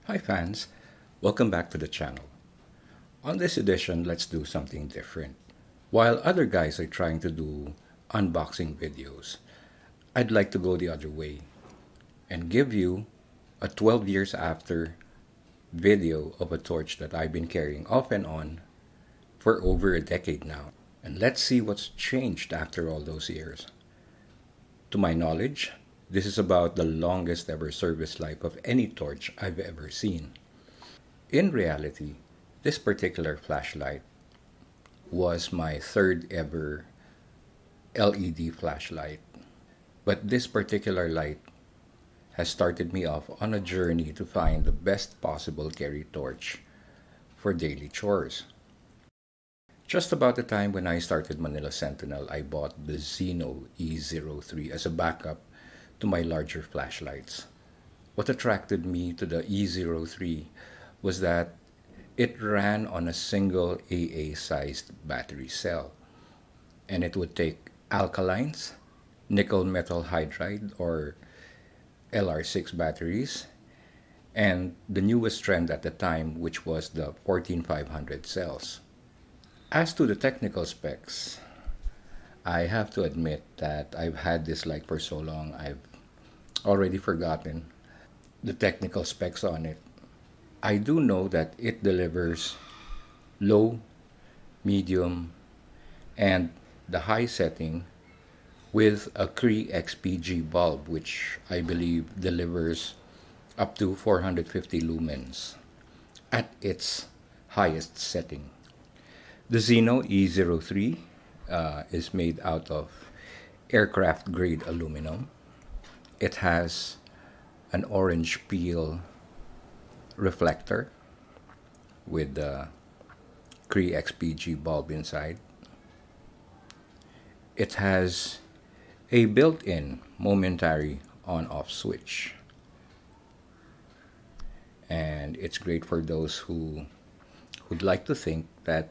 Hi fans, welcome back to the channel. On this edition, let's do something different. While other guys are trying to do unboxing videos, I'd like to go the other way and give you a 12 years after video of a torch that I've been carrying off and on for over a decade now. And let's see what's changed after all those years. To my knowledge, this is about the longest ever service life of any torch I've ever seen. In reality, this particular flashlight was my third ever LED flashlight. But this particular light has started me off on a journey to find the best possible carry torch for daily chores. Just about the time when I started Manila Sentinel, I bought the Xeno E03 as a backup to my larger flashlights. What attracted me to the E03 was that it ran on a single AA-sized battery cell, and it would take alkalines, nickel metal hydride or LR6 batteries, and the newest trend at the time, which was the 14500 cells. As to the technical specs, I have to admit that I've had this light for so long, I've already forgotten the technical specs on it. I do know that it delivers low, medium, and the high setting with a Cree XPG bulb, which I believe delivers up to 450 lumens at its highest setting. The Xeno E03 is made out of aircraft grade aluminum. It has an orange peel reflector with the Cree XPG bulb inside. It has a built-in momentary on-off switch, and it's great for those who would like to think that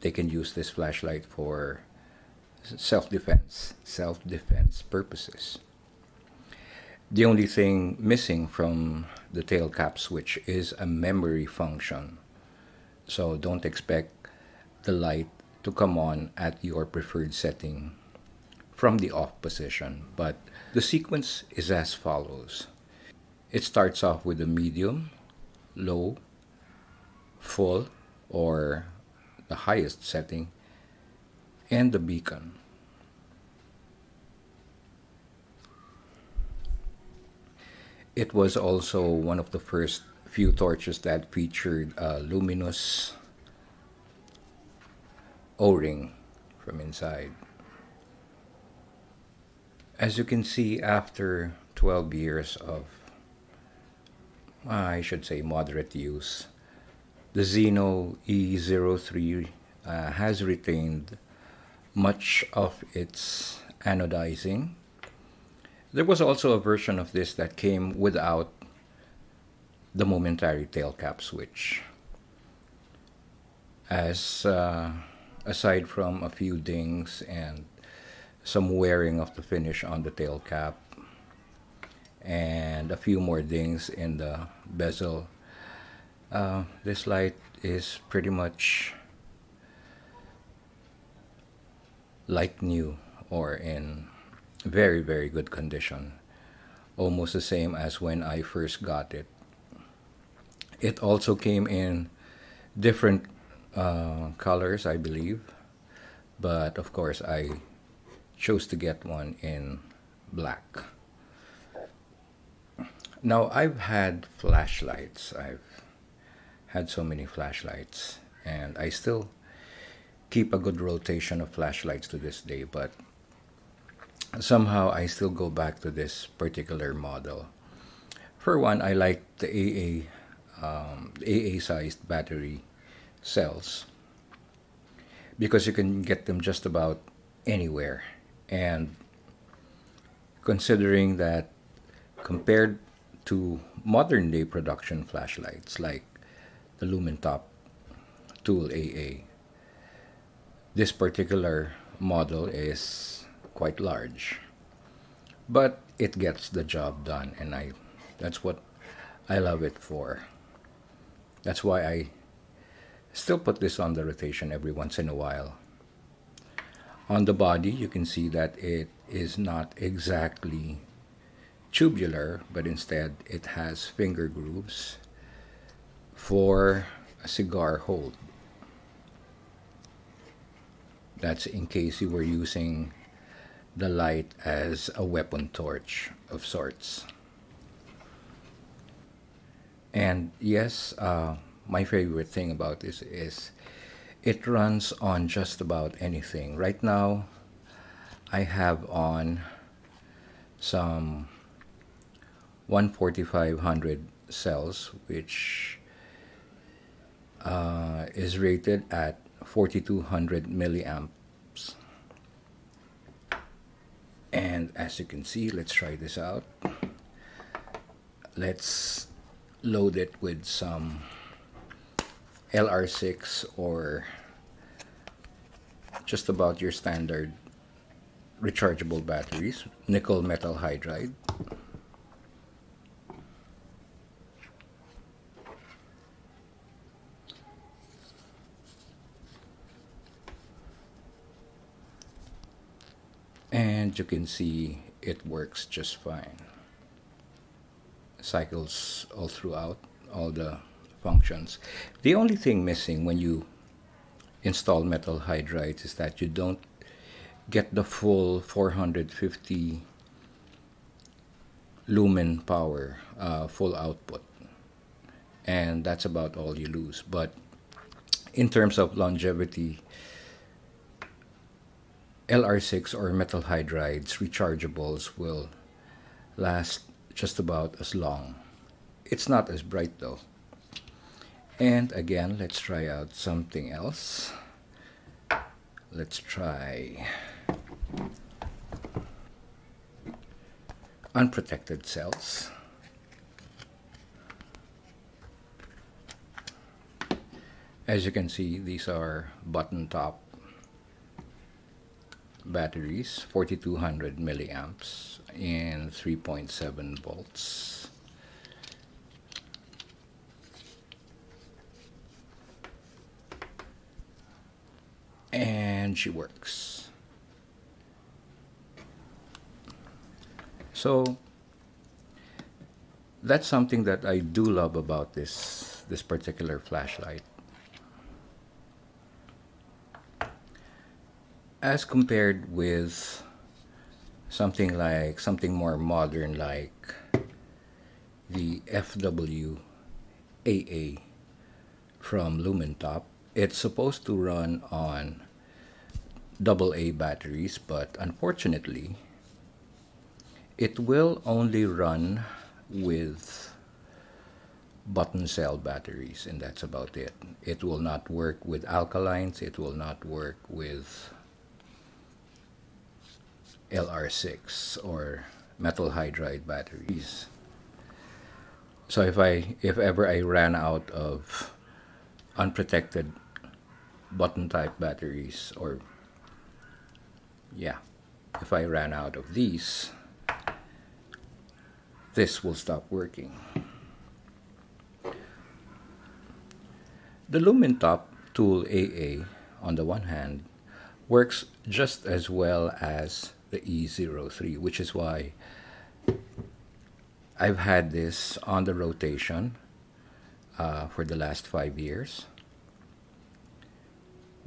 they can use this flashlight for self-defense purposes. The only thing missing from the tail cap switch is a memory function, so don't expect the light to come on at your preferred setting from the off position, but the sequence is as follows. It starts off with a medium, low, full, or the highest setting, and the beacon. It was also one of the first few torches that featured a luminous O-ring from inside. As you can see, after 12 years of, I should say, moderate use, the Xeno E03 has retained much of its anodizing. There was also a version of this that came without the momentary tail cap switch. Aside from a few dings and some wearing of the finish on the tail cap and a few more dings in the bezel, this light is pretty much like new, or in very, very good condition. Almost the same as when I first got it. It also came in different colors, I believe. But of course, I chose to get one in black. Now, I've had flashlights. I've had so many flashlights, and I still keep a good rotation of flashlights to this day, but somehow I still go back to this particular model. For one, I like the AA-sized battery cells because you can get them just about anywhere. And considering that compared to modern day production flashlights like the Lumentop Tool AA, this particular model is quite large, but it gets the job done, and that's what I love it for. That's why I still put this on the rotation every once in a while. On the body, you can see that it is not exactly tubular, but instead it has finger grooves for a cigar hold. That's in case you were using the light as a weapon torch of sorts. And yes, my favorite thing about this is it runs on just about anything. Right now, I have on some 14500 cells, which is rated at 4200 milliamps. And as you can see, let's try this out. Let's load it with some LR6 or just about your standard rechargeable batteries, nickel metal hydride. And you can see it works just fine. Cycles all throughout, all the functions. The only thing missing when you install metal hydride is that you don't get the full 450 lumen power, full output. And that's about all you lose. But in terms of longevity, LR6 or metal hydrides rechargeables will last just about as long. It's not as bright though. And again, let's try out something else. Let's try unprotected cells. As you can see, these are button top batteries, 4200 milliamps and 3.7 volts. And she works. So that's something that I do love about this particular flashlight. As compared with something more modern like the FW-AA from Lumentop, it's supposed to run on AA batteries, but unfortunately it will only run with button cell batteries, and that's about it. It will not work with alkalines, it will not work with LR6 or metal hydride batteries. So if ever I ran out of unprotected button type batteries, or yeah, if I ran out of these, this will stop working. The Lumentop Tool AA, on the one hand, works just as well as the E03, which is why I've had this on the rotation for the last 5 years,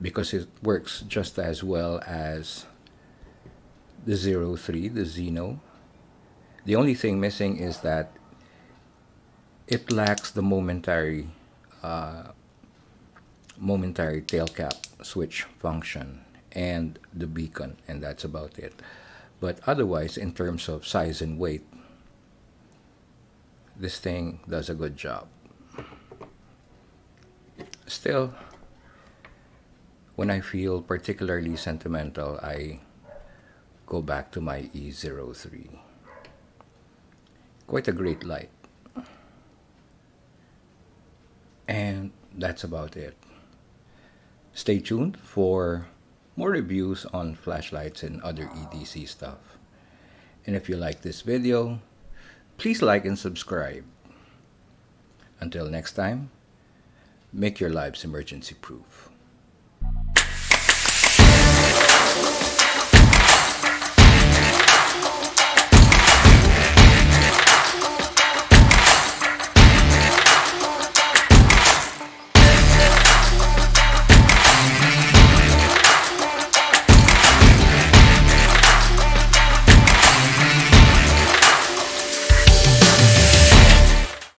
because it works just as well as the 03, the Xeno. The only thing missing is that it lacks the momentary tail cap switch function and the beacon, and that's about it. But otherwise, in terms of size and weight, this thing does a good job. Still, when I feel particularly sentimental, I go back to my E03. Quite a great light. And that's about it. Stay tuned for more reviews on flashlights and other EDC stuff. And if you like this video, please like and subscribe. Until next time, make your lives emergency proof.